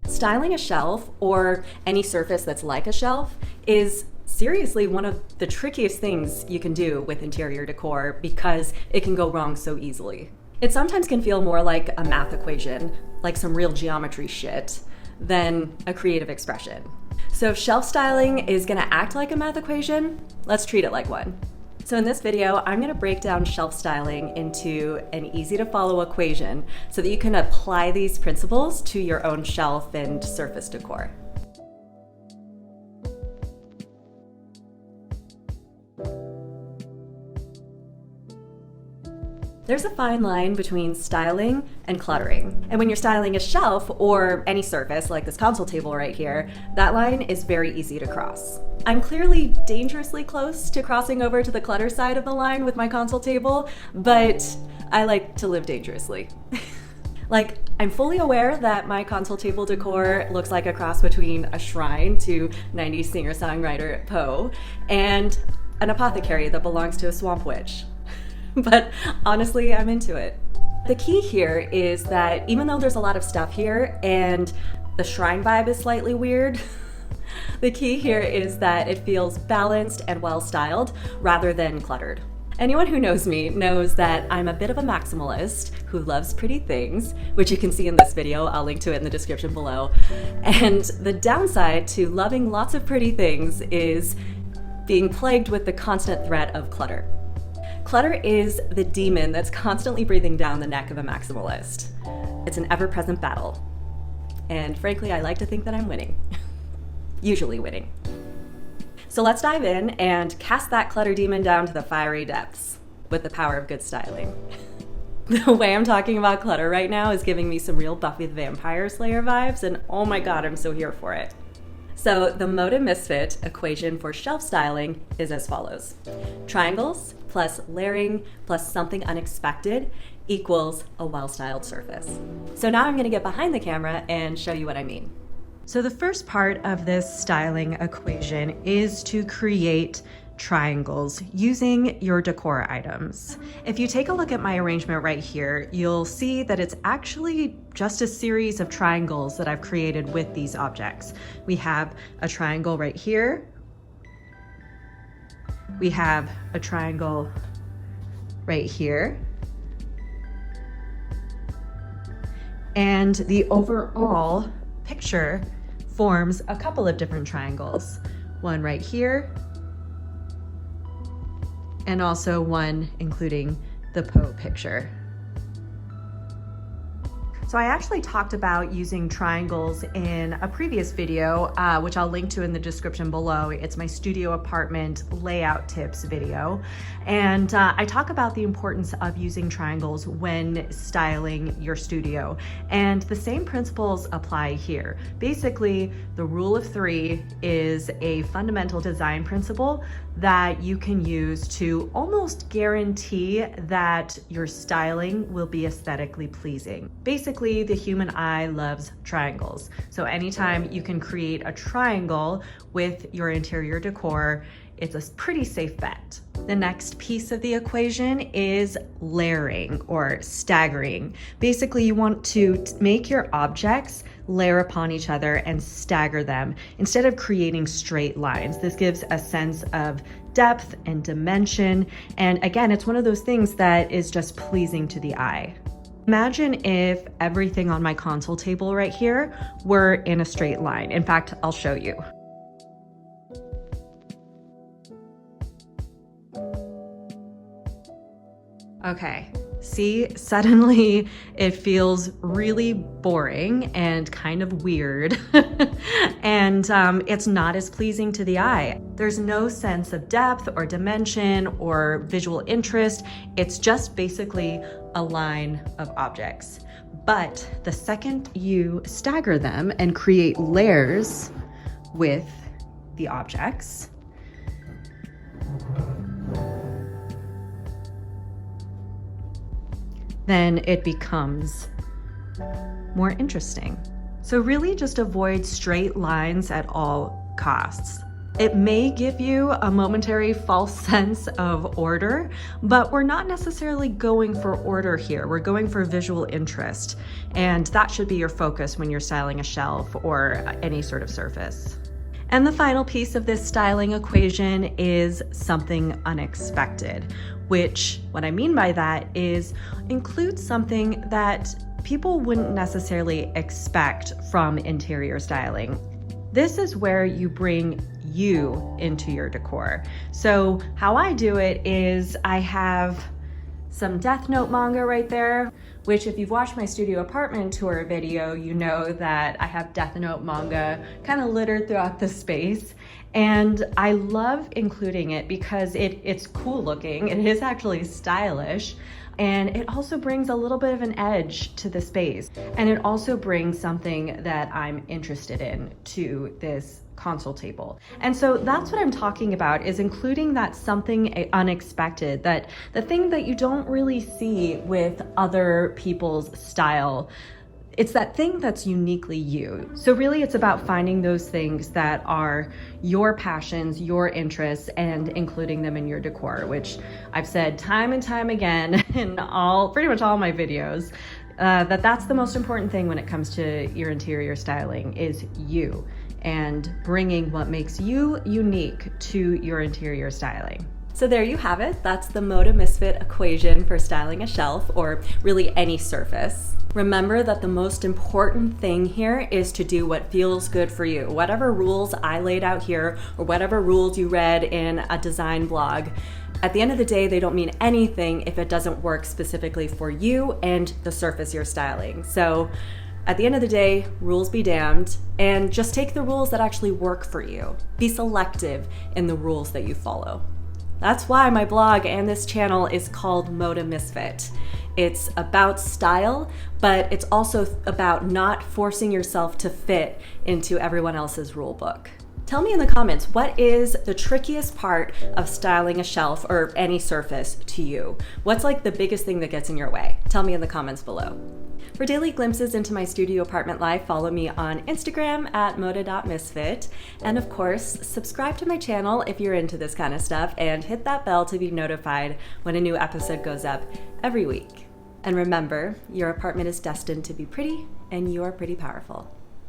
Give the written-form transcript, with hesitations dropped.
Styling a shelf, or any surface that's like a shelf, is seriously one of the trickiest things you can do with interior decor because it can go wrong so easily. It sometimes can feel more like a math equation, like some real geometry shit, than a creative expression. So if shelf styling is gonna act like a math equation, let's treat it like one. So in this video, I'm gonna break down shelf styling into an easy to follow equation so that you can apply these principles to your own shelf and surface decor. There's a fine line between styling and cluttering. And when you're styling a shelf or any surface like this console table right here, that line is very easy to cross. I'm clearly dangerously close to crossing over to the clutter side of the line with my console table, but I like to live dangerously. Like, I'm fully aware that my console table decor looks like a cross between a shrine to 90s singer-songwriter Poe and an apothecary that belongs to a swamp witch. But honestly, I'm into it. The key here is that even though there's a lot of stuff here and the shrine vibe is slightly weird, the key here is that it feels balanced and well-styled rather than cluttered. Anyone who knows me knows that I'm a bit of a maximalist who loves pretty things, which you can see in this video. I'll link to it in the description below. And the downside to loving lots of pretty things is being plagued with the constant threat of clutter. Clutter is the demon that's constantly breathing down the neck of a maximalist. It's an ever-present battle. And frankly, I like to think that I'm winning. Usually winning. So let's dive in and cast that clutter demon down to the fiery depths with the power of good styling. The way I'm talking about clutter right now is giving me some real Buffy the Vampire Slayer vibes, and oh my god, I'm so here for it. So the Moda Misfit equation for shelf styling is as follows. Triangles plus layering plus something unexpected equals a well-styled surface. So now I'm gonna get behind the camera and show you what I mean. So the first part of this styling equation is to create triangles using your decor items. If you take a look at my arrangement right here, you'll see that it's actually just a series of triangles that I've created with these objects. We have a triangle right here. We have a triangle right here. And the overall picture forms a couple of different triangles. One right here, and also one including the Poe picture. So I actually talked about using triangles in a previous video, which I'll link to in the description below. It's my studio apartment layout tips video. And I talk about the importance of using triangles when styling your studio. And the same principles apply here. Basically, the rule of three is a fundamental design principle that you can use to almost guarantee that your styling will be aesthetically pleasing. Basically, the human eye loves triangles. So anytime you can create a triangle with your interior decor, it's a pretty safe bet. The next piece of the equation is layering or staggering. Basically, you want to make your objects layer upon each other and stagger them instead of creating straight lines. This gives a sense of depth and dimension. And again, it's one of those things that is just pleasing to the eye. Imagine if everything on my console table right here were in a straight line. In fact, I'll show you. Okay, see, suddenly it feels really boring and kind of weird, and it's not as pleasing to the eye. There's no sense of depth or dimension or visual interest. It's just basically a line of objects. But the second you stagger them and create layers with the objects, then it becomes more interesting. So really just avoid straight lines at all costs. It may give you a momentary false sense of order, but we're not necessarily going for order here. We're going for visual interest, and that should be your focus when you're styling a shelf or any sort of surface. And the final piece of this styling equation is something unexpected, which what I mean by that is include something that people wouldn't necessarily expect from interior styling. This is where you bring you into your decor. So how I do it is I have some Death Note manga right there, which if you've watched my studio apartment tour video, you know that I have Death Note manga kind of littered throughout the space. And I love including it because it's cool looking. It is actually stylish. And it also brings a little bit of an edge to the space. And it also brings something that I'm interested in to this console table. And so that's what I'm talking about, is including that something unexpected, that the thing that you don't really see with other people's style. It's that thing that's uniquely you. So really it's about finding those things that are your passions, your interests, and including them in your decor, which I've said time and time again in pretty much all my videos, that's the most important thing when it comes to your interior styling is you, and bringing what makes you unique to your interior styling. So there you have it. That's the Moda Misfit equation for styling a shelf, or really any surface. Remember that the most important thing here is to do what feels good for you. Whatever rules I laid out here, or whatever rules you read in a design blog, at the end of the day, they don't mean anything if it doesn't work specifically for you and the surface you're styling. So at the end of the day, rules be damned, and just take the rules that actually work for you. Be selective in the rules that you follow. That's why my blog and this channel is called Moda Misfit. It's about style, but it's also about not forcing yourself to fit into everyone else's rule book. Tell me in the comments, what is the trickiest part of styling a shelf or any surface to you? What's like the biggest thing that gets in your way? Tell me in the comments below. For daily glimpses into my studio apartment life, follow me on Instagram at moda.misfit. And of course, subscribe to my channel if you're into this kind of stuff, and hit that bell to be notified when a new episode goes up every week. And remember, your apartment is destined to be pretty, and you are pretty powerful.